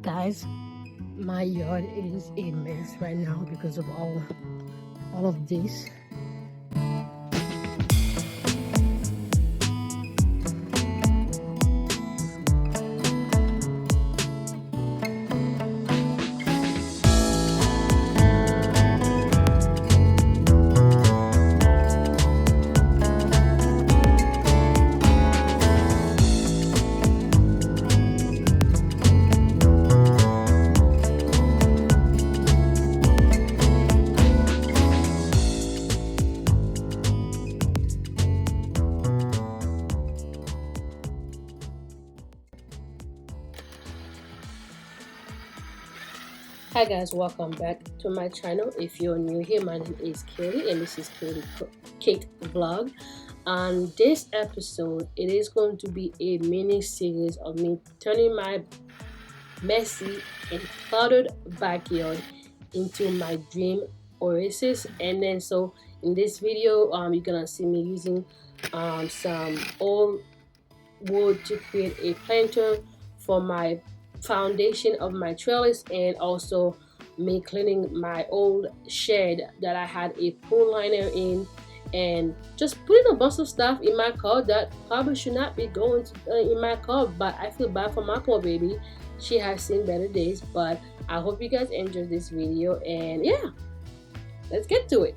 Guys, my yard is a mess right now because of all of this. Hi guys, welcome back to my channel. If you're new here, my name is Katie and this is Kate Vlog. On this episode, it is going to be a mini series of me turning my messy and cluttered backyard into my dream oasis. And then so in this video, you're gonna see me using some old wood to create a planter for my foundation of my trellis, and also me cleaning my old shed that I had a pool liner in, and just putting a bunch of stuff in my car that probably should not be going in my car, but I feel bad for my poor baby. She has seen better days. But I hope you guys enjoyed this video, and yeah, let's get to it.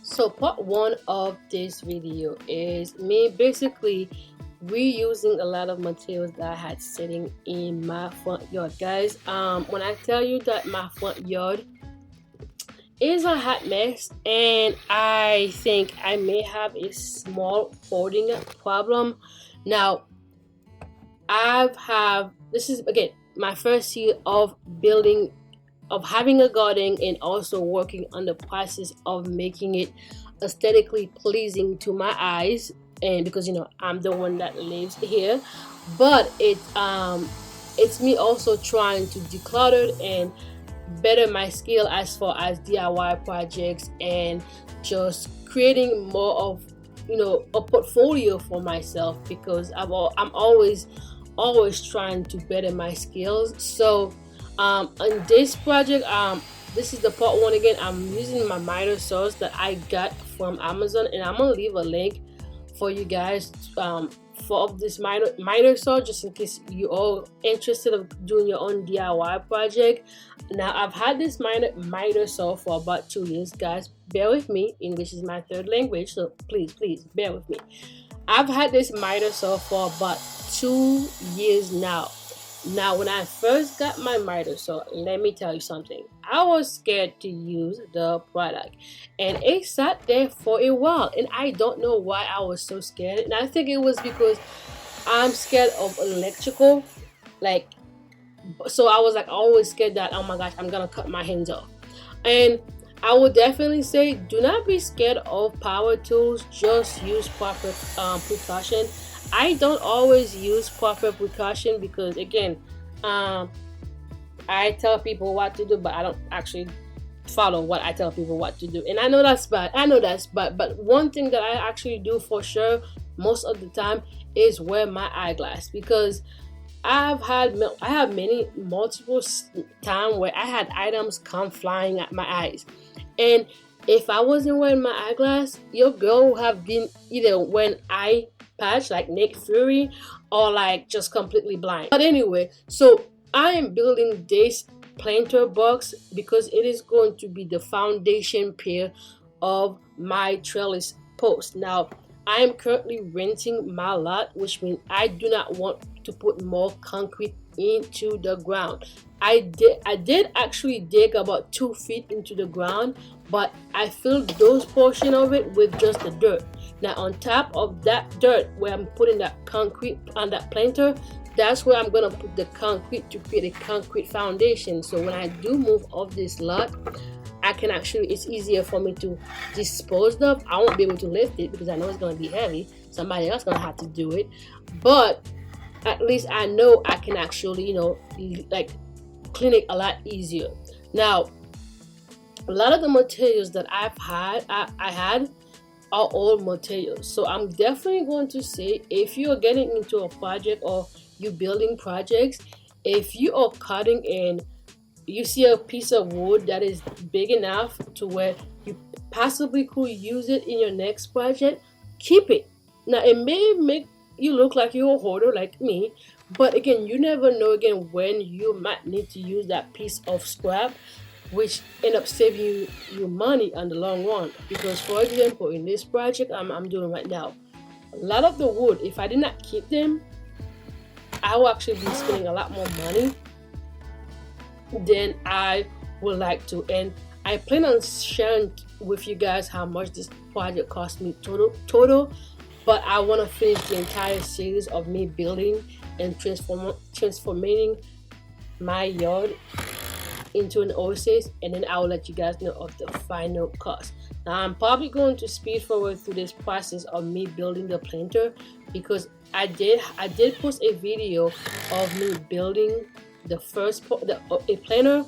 So part one of this video is me basically reusing a lot of materials that I had sitting in my front yard. Guys, when I tell you that my front yard is a hot mess, and I think I may have a small hoarding problem. Now this is again my first year of having a garden, and also working on the process of making it aesthetically pleasing to my eyes, and because I'm the one that lives here. But it's me also trying to declutter and better my skill as far as DIY projects, and just creating more of a portfolio for myself, because I'm always trying to better my skills. So on this project, this is the part one. Again, I'm using my miter saws that I got from Amazon, and I'm gonna leave a link for you guys for this miter saw, just in case you all interested of doing your own DIY project. Now I've had this miter saw for about 2 years. Guys, bear with me. English is my third language, so please bear with me. I've had this miter saw for about 2 years now. Now, when I first got my miter saw, let me tell you something. I was scared to use the product, and it sat there for a while, and I don't know why I was so scared. And I think it was because I'm scared of electrical, so I was always scared that, oh my gosh, I'm gonna cut my hands off. And I would definitely say, do not be scared of power tools. Just use proper precaution. I don't always use proper precaution because, again, I tell people what to do, but I don't actually follow what I tell people what to do. And I know that's bad. But one thing that I actually do for sure most of the time is wear my eyeglass, because I have multiple times where I had items come flying at my eyes, and if I wasn't wearing my eyeglass, your girl would have been either wearing eye patch like Nick Fury, or just completely blind. But anyway, so I am building this planter box because it is going to be the foundation pair of my trellis post. Now I am currently renting my lot, which means I do not want to put more concrete into the ground. I did actually dig about 2 feet into the ground, but I filled those portion of it with just the dirt. Now on top of that dirt, where I'm putting that concrete on that planter, that's where I'm gonna put the concrete to create a concrete foundation. So when I do move off this lot, it's easier for me to dispose of. I won't be able to lift it because I know it's gonna be heavy. Somebody else gonna have to do it, but at least I know I can actually clean it a lot easier. Now, a lot of the materials that I had are old materials. So I'm definitely going to say, if you're getting into a project or you building projects, if you are cutting and you see a piece of wood that is big enough to where you possibly could use it in your next project, keep it. Now it may make you look like you're a hoarder like me, but again, you never know again when you might need to use that piece of scrap, which end up saving you money on the long run. Because for example, in this project I'm doing right now, a lot of the wood, if I did not keep them, I will actually be spending a lot more money than I would like to. And I plan on sharing with you guys how much this project cost me total, but I want to finish the entire series of me building and transforming my yard into an Oasis, and then I will let you guys know of the final cost. Now I'm probably going to speed forward through this process of me building the planter, because I did post a video of me building the first a planter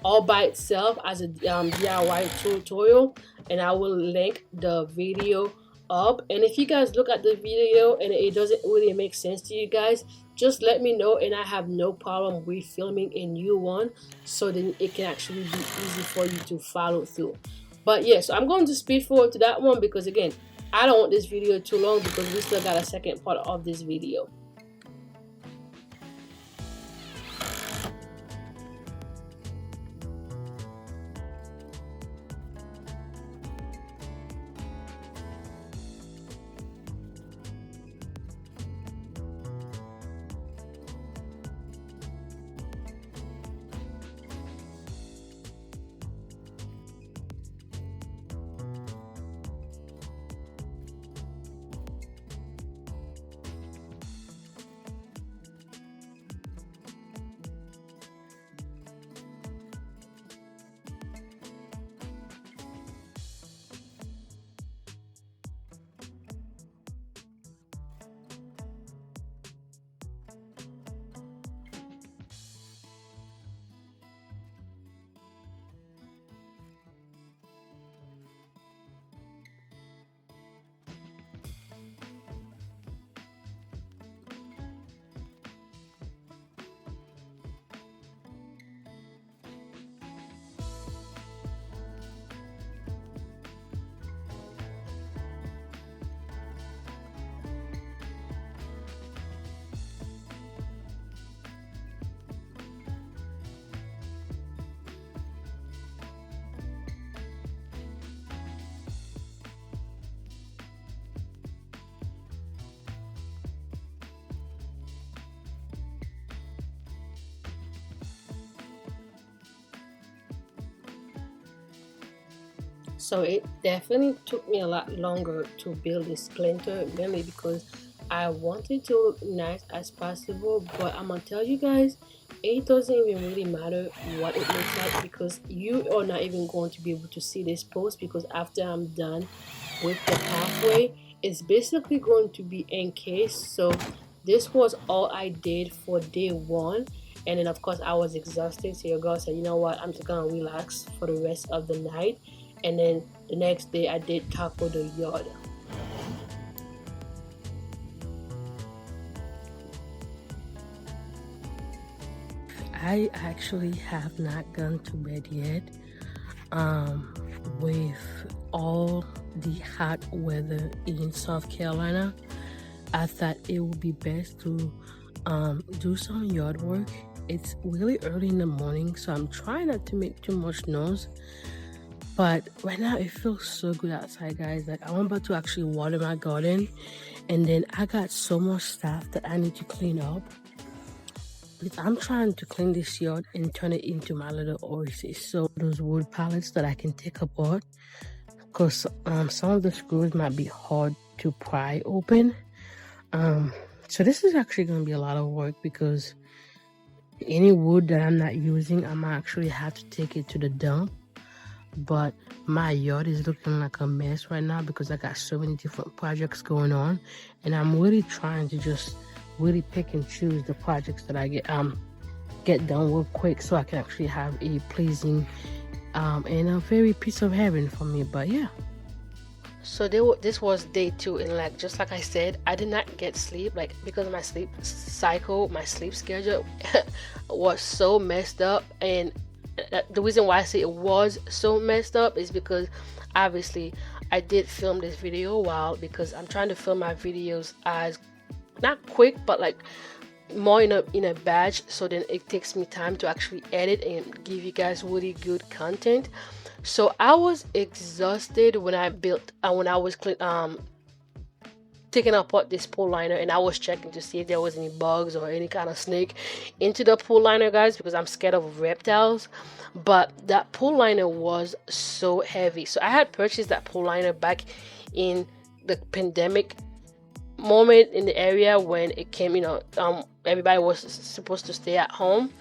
all by itself as a DIY tutorial, and I will link the video up. And if you guys look at the video and it doesn't really make sense to you guys, just let me know, and I have no problem refilming a new one, so then it can actually be easy for you to follow through. But yeah, so I'm going to speed forward to that one, because again, I don't want this video too long, because we still got a second part of this video. So it definitely took me a lot longer to build this splinter, mainly because I wanted to look nice as possible. But I'm gonna tell you guys, it doesn't even really matter what it looks like, because you are not even going to be able to see this post, because after I'm done with the pathway, it's basically going to be encased. So this was all I did for day one, and then of course I was exhausted, so your girl said, you know what, I'm just gonna relax for the rest of the night. And then the next day I did tackle the yard. I actually have not gone to bed yet. With all the hot weather in South Carolina, I thought it would be best to do some yard work. It's really early in the morning, so I'm trying not to make too much noise. But right now it feels so good outside, guys. Like, I'm about to actually water my garden, and then I got so much stuff that I need to clean up. I'm trying to clean this yard and turn it into my little oasis. So those wood pallets that I can take apart, because some of the screws might be hard to pry open. So this is actually going to be a lot of work, because any wood that I'm not using, I might actually have to take it to the dump. But my yard is looking like a mess right now, because I got so many different projects going on, and I'm really trying to just really pick and choose the projects that I get get done real quick so I can actually have a pleasing and a very piece of heaven for me. But yeah. So this was day 2, and like just like I said, I did not get sleep, like because my sleep cycle, my sleep schedule was so messed up. And the reason why I say it was so messed up is because obviously I did film this video a while, because I'm trying to film my videos as not quick but like more in a batch, so then it takes me time to actually edit and give you guys really good content. So I was exhausted when I was taking apart this pool liner, and I was checking to see if there was any bugs or any kind of snake into the pool liner, guys, because I'm scared of reptiles. But that pool liner was so heavy. So I had purchased that pool liner back in the pandemic moment in the area when it came, everybody was supposed to stay at home.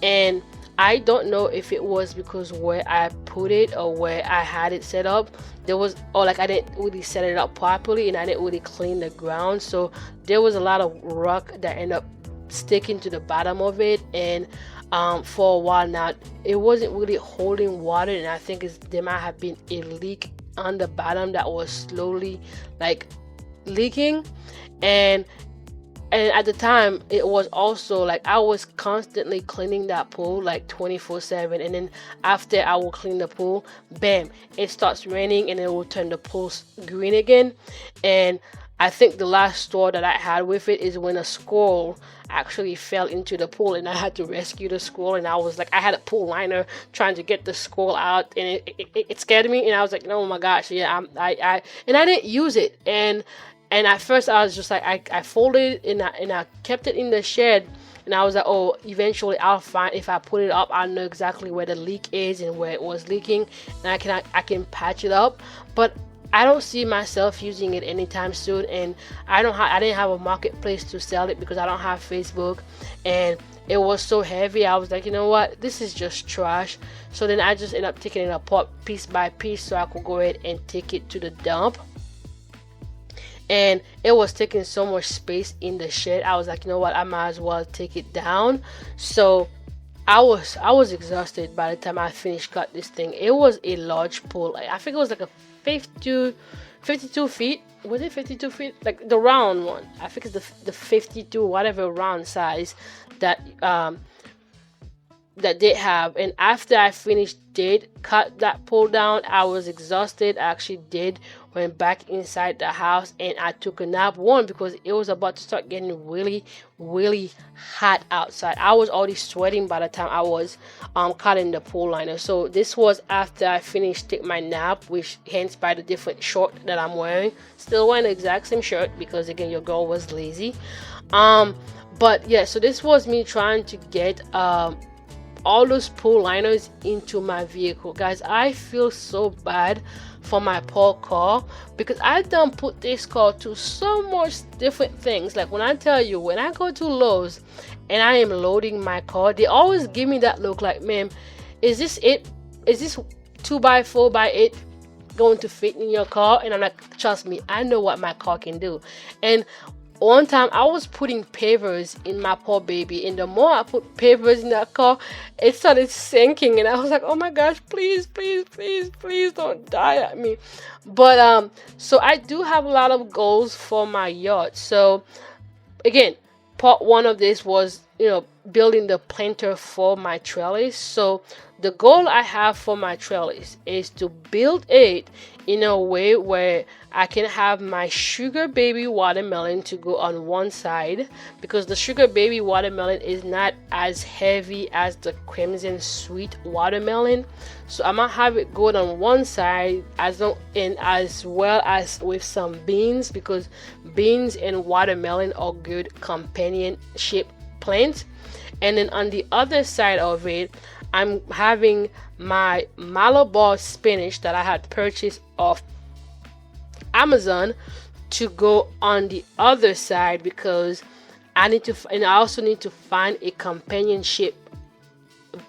And I don't know if it was because where I put it or where I had it set up, I didn't really set it up properly, and I didn't really clean the ground. So there was a lot of rock that ended up sticking to the bottom of it. And for a while now, it wasn't really holding water. And I think there might have been a leak on the bottom that was slowly like leaking. And at the time, it was also like I was constantly cleaning that pool like 24/7. And then after I will clean the pool, bam, it starts raining and it will turn the pool green again. And I think the last straw that I had with it is when a squirrel actually fell into the pool, and I had to rescue the squirrel. And I was like, I had a pool liner trying to get the squirrel out, and it scared me. And I was like, oh my gosh, yeah, I didn't use it. And at first I was just like, I folded it and I kept it in the shed. And I was like, oh, eventually I'll find, if I put it up, I'll know exactly where the leak is and where it was leaking, and I can patch it up. But I don't see myself using it anytime soon, and I didn't have a marketplace to sell it because I don't have Facebook, and it was so heavy. I was like, you know what, this is just trash. So then I just ended up taking it apart piece by piece so I could go ahead and take it to the dump. And it was taking so much space in the shed. I was like, you know what, I might as well take it down. So I was exhausted by the time I finished cut this thing. It was a large pool. I think it was like a 52 feet. Was it 52 feet? Like the round one. I think it's the 52 whatever round size that they have. And after I did cut that pool down, I was exhausted. I actually went back inside the house and I took a nap. One, because it was about to start getting really, really hot outside. I was already sweating by the time I was cutting the pool liner. So this was after I finished taking my nap, which hence by the different shirt that I'm wearing. Still wearing the exact same shirt because again, your girl was lazy. But yeah, so this was me trying to get all those pool liners into my vehicle. Guys, I feel so bad for my poor car because I done put this car to so much different things. Like when I tell you, when I go to Lowe's and I am loading my car, they always give me that look like, ma'am, is this 2x4x8 going to fit in your car? And I'm like, trust me, I know what my car can do. And one time I was putting pavers in my poor baby, and the more I put pavers in that car, it started sinking, and I was like, oh my gosh, please don't die at me. But so I do have a lot of goals for my yacht. So again, part one of this was building the planter for my trellis. So the goal I have for my trellis is to build it in a way where I can have my sugar baby watermelon to go on one side, because the sugar baby watermelon is not as heavy as the crimson sweet watermelon. So I'm gonna have it go on one side as well as with some beans, because beans and watermelon are good companionship plants. And then on the other side of it, I'm having my Malabar spinach that I had purchased off Amazon to go on the other side, because I also need to find a companionship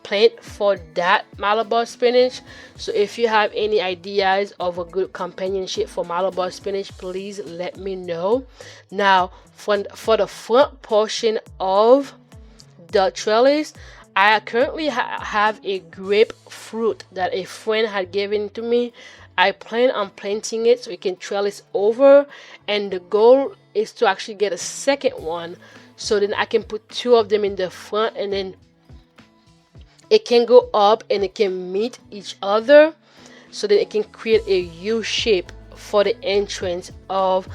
plant for that Malabar spinach. So if you have any ideas of a good companionship for Malabar spinach, please let me know. Now for the front portion of the trellis, I currently have a grapefruit that a friend had given to me. I plan on planting it so it can trellis over, and the goal is to actually get a second one so then I can put two of them in the front, and then it can go up and it can meet each other so that it can create a U shape for the entrance of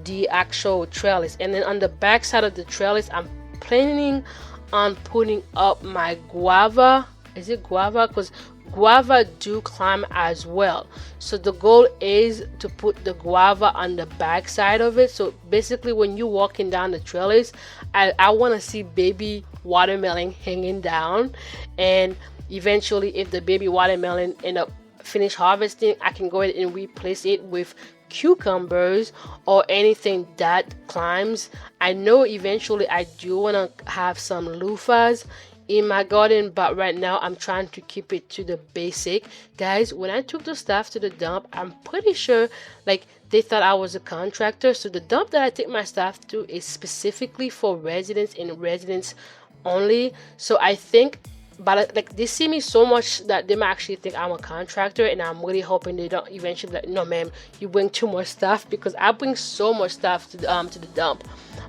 the actual trellis. And then on the back side of the trellis, I'm planning on putting up my guava. Is it guava? Because guava do climb as well. So the goal is to put the guava on the back side of it. So basically when you're walking down the trellis, I want to see baby watermelon hanging down, and eventually if the baby watermelon end up finish harvesting, I can go ahead and replace it with cucumbers or anything that climbs. I know eventually I do want to have some loofahs in my garden, but right now I'm trying to keep it to the basic. Guys, when I took the stuff to the dump, I'm pretty sure like they thought I was a contractor. So the dump that I take my stuff to is specifically for residents and residents only. So I think, but like they see me so much that they might actually think I'm a contractor, and I'm really hoping they don't eventually be like, no ma'am, you bring too much stuff, because I bring so much stuff to the dump.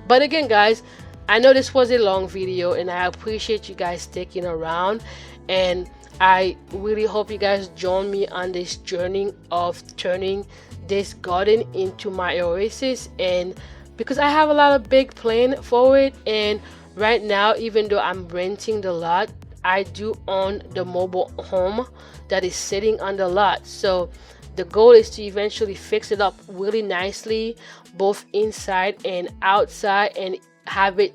But again guys, I know this was a long video and I appreciate you guys sticking around, and I really hope you guys join me on this journey of turning this garden into my oasis, and because I have a lot of big plan for it. And right now, even though I'm renting the lot, I do own the mobile home that is sitting on the lot. So the goal is to eventually fix it up really nicely, both inside and outside, and have it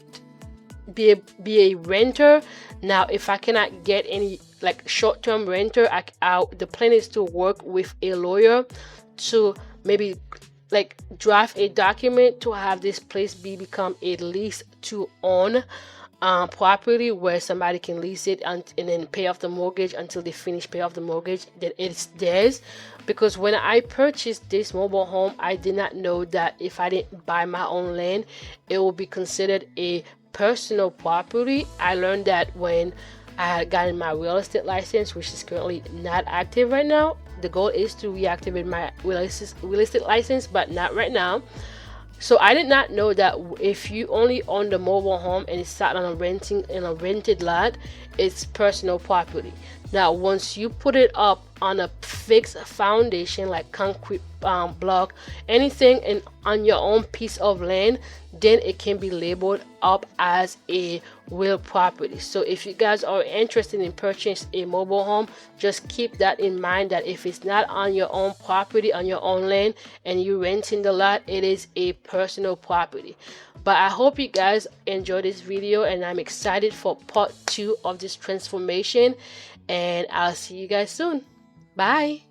be a renter. Now if I cannot get any like short-term renter, the plan is to work with a lawyer to maybe like draft a document to have this place become a lease to own property, where somebody can lease it and then pay off the mortgage until they finish pay off the mortgage, then it's theirs. Because when I purchased this mobile home, I did not know that if I didn't buy my own land, it will be considered a personal property. I learned that when I had gotten my real estate license, which is currently not active right now. The goal is to reactivate my real estate license, but not right now. So I did not know that if you only own the mobile home and it's sat on a rented lot, it's personal property. Now once you put it up on a fixed foundation like concrete block, anything on your own piece of land, then it can be labeled up as a real property. So if you guys are interested in purchasing a mobile home, just keep that in mind, that if it's not on your own property, on your own land, and you're renting the lot, it is a personal property. But I hope you guys enjoyed this video, and I'm excited for part 2 of this transformation, and I'll see you guys soon. Bye.